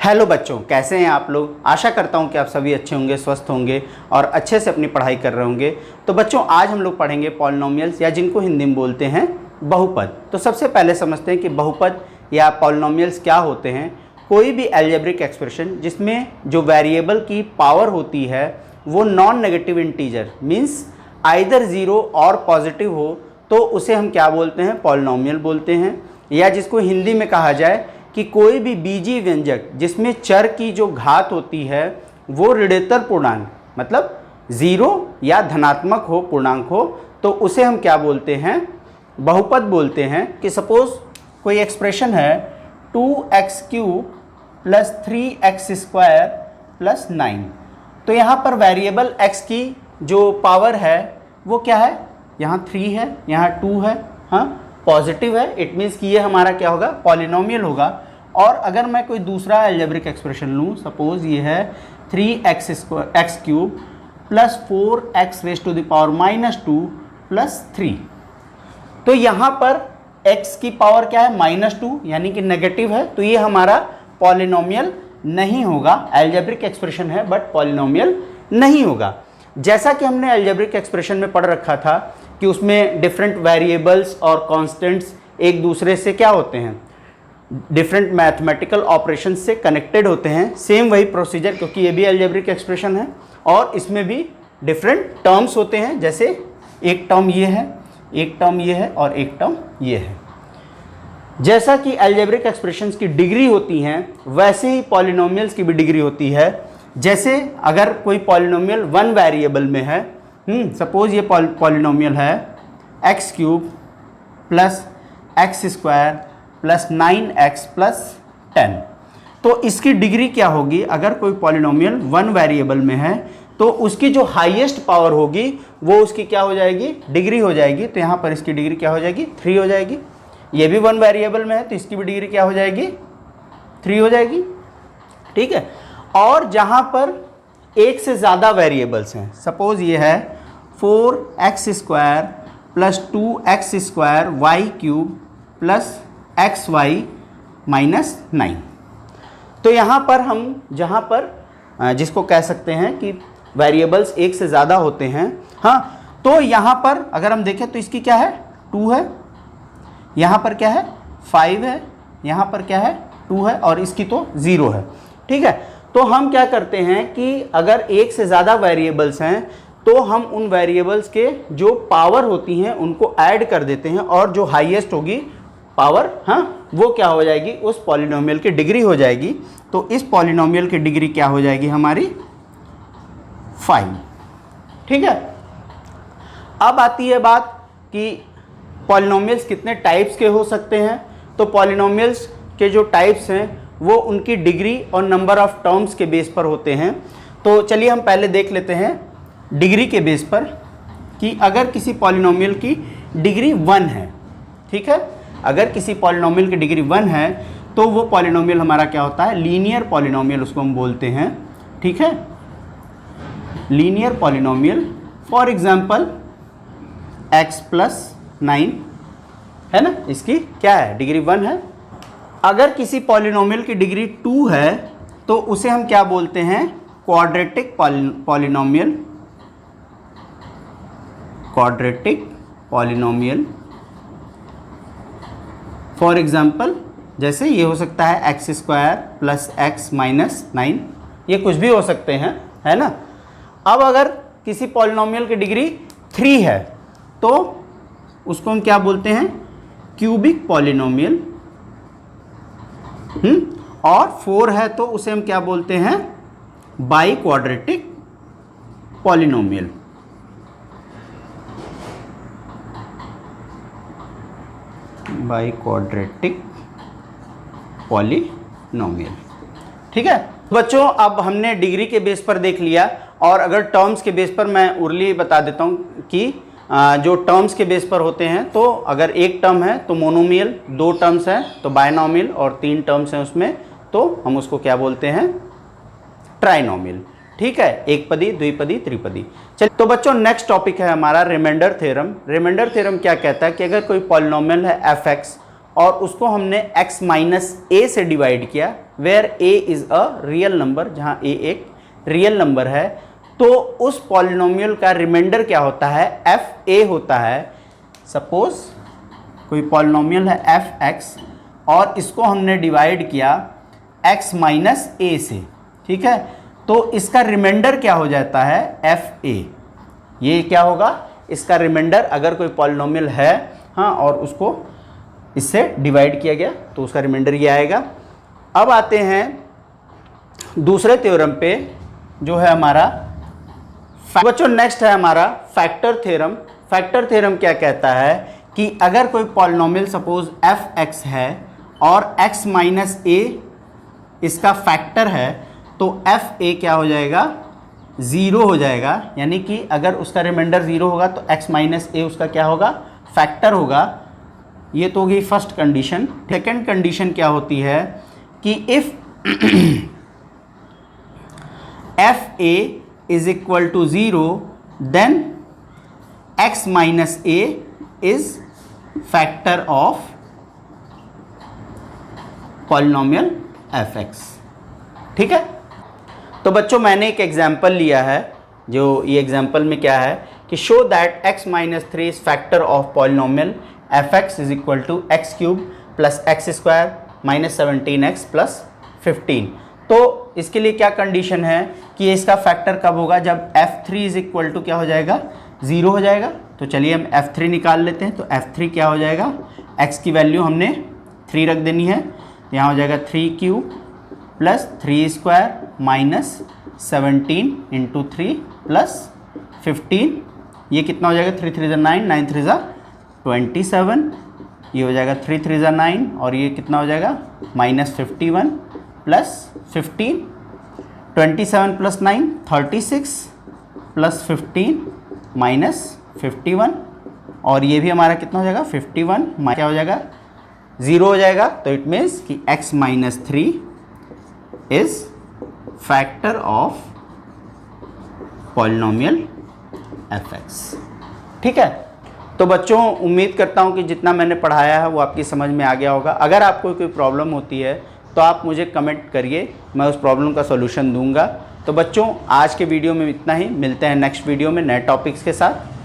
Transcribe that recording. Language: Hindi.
हेलो बच्चों, कैसे हैं आप लोग। आशा करता हूं कि आप सभी अच्छे होंगे, स्वस्थ होंगे और अच्छे से अपनी पढ़ाई कर रहे होंगे। तो बच्चों, आज हम लोग पढ़ेंगे पॉलिनोमियल्स या जिनको हिंदी में बोलते हैं बहुपद। तो सबसे पहले समझते हैं कि बहुपद या पॉलिनोमियल्स क्या होते हैं। कोई भी अलजेब्रिक एक्सप्रेशन जिसमें जो वेरिएबल की पावर होती है वो non negative integer means either zero और पॉजिटिव हो तो उसे हम क्या बोलते हैं, पॉलिनोमियल बोलते हैं। या जिसको हिंदी में कहा जाए कि कोई भी बीजीय व्यंजक जिसमें चर की जो घात होती है वो ऋणोत्तर पूर्णांक मतलब ज़ीरो या धनात्मक हो, पूर्णांक हो, तो उसे हम क्या बोलते हैं, बहुपद बोलते हैं। कि सपोज कोई एक्सप्रेशन है 2x³ + 3x² + 9, तो यहाँ पर वेरिएबल x की जो पावर है वो क्या है, यहाँ 3 है, यहाँ 2 है, हाँ पॉजिटिव है। इट मीन्स कि ये हमारा क्या होगा, पॉलिनोमियल होगा। और अगर मैं कोई दूसरा अलजेब्रिक एक्सप्रेशन लूँ, सपोज ये है 3x³ + 4x⁻² + 3, तो यहाँ पर x की पावर क्या है, -2 यानी कि नेगेटिव है, तो ये हमारा पॉलिनोमियल नहीं होगा। अलजेब्रिक एक्सप्रेशन है बट पॉलिनोमियल नहीं होगा। जैसा कि हमने अलजेब्रिक एक्सप्रेशन में पढ़ रखा था कि उसमें डिफरेंट वेरिएबल्स और कांस्टेंट्स एक दूसरे से क्या होते हैं, डिफरेंट मैथमेटिकल ऑपरेशन से कनेक्टेड होते हैं। सेम वही प्रोसीजर, क्योंकि ये भी अलजेब्रिक एक्सप्रेशन है और इसमें भी डिफरेंट टर्म्स होते हैं। जैसे एक टर्म ये है, एक टर्म ये है और एक टर्म ये है। जैसा कि अलजेब्रिक एक्सप्रेशंस की डिग्री होती हैं वैसे ही पॉलिनोमियल्स की भी डिग्री होती है। जैसे अगर कोई पॉलिनोमियल वन वेरिएबल में है, सपोज ये पॉलिनोमियल है x³ + x² + 9x + 10, तो इसकी डिग्री क्या होगी। अगर कोई पॉलिनोमियल वन वेरिएबल में है तो उसकी जो हाईएस्ट पावर होगी वो उसकी क्या हो जाएगी, डिग्री हो जाएगी। तो यहाँ पर इसकी डिग्री क्या हो जाएगी, 3 हो जाएगी। ये भी वन वेरिएबल में है तो इसकी भी डिग्री क्या हो जाएगी, 3 हो जाएगी। ठीक है। और जहाँ पर एक से ज़्यादा वेरिएबल्स हैं, सपोज ये है 4x² + 2x² y³ + xy - 9, तो यहाँ पर हम जहाँ पर जिसको कह सकते हैं कि वेरिएबल्स एक से ज़्यादा होते हैं, हाँ, तो यहाँ पर अगर हम देखें तो इसकी क्या है, 2 है, यहाँ पर क्या है, 5 है, यहाँ पर क्या है, 2 है और इसकी तो 0 है। ठीक है। तो हम क्या करते हैं कि अगर एक से ज़्यादा वेरिएबल्स हैं तो हम उन वेरिएबल्स के जो पावर होती हैं उनको ऐड कर देते हैं और जो हाईएस्ट होगी पावर, हाँ, वो क्या हो जाएगी, उस पॉलिनोमियल की डिग्री हो जाएगी। तो इस पॉलिनोमियल की डिग्री क्या हो जाएगी हमारी, 5। ठीक है। अब आती है बात कि पॉलिनोमियल्स कितने टाइप्स के हो सकते हैं। तो पॉलिनोमियल्स के जो टाइप्स हैं वो उनकी डिग्री और नंबर ऑफ टर्म्स के बेस पर होते हैं। तो चलिए हम पहले देख लेते हैं डिग्री के बेस पर कि अगर किसी पॉलिनोमियल की डिग्री 1 है, ठीक है, अगर किसी पॉलिनोमियल की डिग्री 1 है तो वो पॉलिनोमियल हमारा क्या होता है, लीनियर पॉलिनोमियल उसको हम बोलते हैं। ठीक है, linear polynomial. For example x + 9 है ना, इसकी क्या है, डिग्री 1 है। अगर किसी पॉलिनोमियल की डिग्री 2 है तो उसे हम क्या बोलते हैं, quadratic polynomial. Quadratic polynomial. For example जैसे ये हो सकता है x² + x - 9, ये कुछ भी हो सकते हैं, है ना। अब अगर किसी पॉलिनोमियल की डिग्री 3 है तो उसको हम क्या बोलते हैं, क्यूबिक पॉलिनोमियल। और 4 है तो उसे हम क्या बोलते हैं, by quadratic polynomial. By quadratic polynomial. ठीक है बच्चों, अब हमने डिग्री के बेस पर देख लिया। और अगर टर्म्स के बेस पर मैं उर्ली बता देता हूँ कि जो टर्म्स के बेस पर होते हैं, तो अगर एक टर्म है तो मोनोमियल, 2 टर्म्स हैं तो बायनोमियल और 3 टर्म्स हैं उसमें तो हम उसको क्या बोलते हैं, ट्राइनोमियल। ठीक है, एक पदी, द्विपदी, त्रिपदी। चलिए तो बच्चों नेक्स्ट टॉपिक है हमारा रिमाइंडर थ्योरम। रिमाइंडर थ्योरम क्या कहता है कि अगर कोई पॉलिनोमियल है f(x) और उसको हमने x - a से डिवाइड किया, where A is a real number, जहाँ ए एक रियल नंबर है, तो उस पॉलिनोमियल का रिमाइंडर क्या होता है, एफ ए होता है। सपोज कोई पॉलिनोमियल है एफ एक्स और इसको हमने डिवाइड किया एक्स माइनस ए से, ठीक है, तो इसका रिमाइंडर क्या हो जाता है, एफ ए। ये क्या होगा, इसका रिमाइंडर, अगर कोई पॉलिनोमियल है हाँ और उसको इससे डिवाइड किया गया तो उसका रिमाइंडर ये आएगा। अब आते हैं दूसरे थ्योरम पे जो है हमारा बच्चों, नेक्स्ट है हमारा फैक्टर थ्योरम। फैक्टर थ्योरम क्या कहता है कि अगर कोई पॉलिनोमियल सपोज एफ एक्स है और एक्स माइनस ए इसका फैक्टर है, तो एफ ए क्या हो जाएगा, ज़ीरो हो जाएगा। यानी कि अगर उसका रिमाइंडर ज़ीरो होगा तो एक्स माइनस ए उसका क्या होगा, फैक्टर होगा। ये तो होगी फर्स्ट कंडीशन। सेकेंड कंडीशन क्या होती है कि if F A is equal to zero then X minus A is factor of polynomial F X. ठीक है, तो बच्चों मैंने एक एग्जाम्पल लिया है, जो ये एग्जाम्पल में क्या है कि show that x minus three is factor of polynomial F X is equal to X cube plus X square minus 17x plus 15। तो इसके लिए क्या कंडीशन है कि इसका फैक्टर कब होगा, जब f3 इज इक्वल टू क्या हो जाएगा, ज़ीरो हो जाएगा। तो चलिए हम f3 निकाल लेते हैं। तो f3 क्या हो जाएगा, x की वैल्यू हमने 3 रख देनी है, यहाँ हो जाएगा 3 cube plus 3 square minus 17 into 3 plus 15। ये कितना हो जाएगा, 3 3 9, 9 3 27, ये हो जाएगा 3 3 9 और ये कितना हो जाएगा minus 51 plus 15, 27 plus 9 36 plus 15 minus 51 और ये भी हमारा कितना हो जाएगा 51, क्या हो जाएगा, ज़ीरो हो जाएगा। तो इट मीन्स कि x minus 3 is factor of polynomial F X. ठीक है, तो बच्चों उम्मीद करता हूँ कि जितना मैंने पढ़ाया है वो आपकी समझ में आ गया होगा। अगर आपको कोई प्रॉब्लम होती है तो आप मुझे कमेंट करिए, मैं उस प्रॉब्लम का सॉल्यूशन दूंगा। तो बच्चों आज के वीडियो में इतना ही, मिलते हैं नेक्स्ट वीडियो में नए टॉपिक्स के साथ।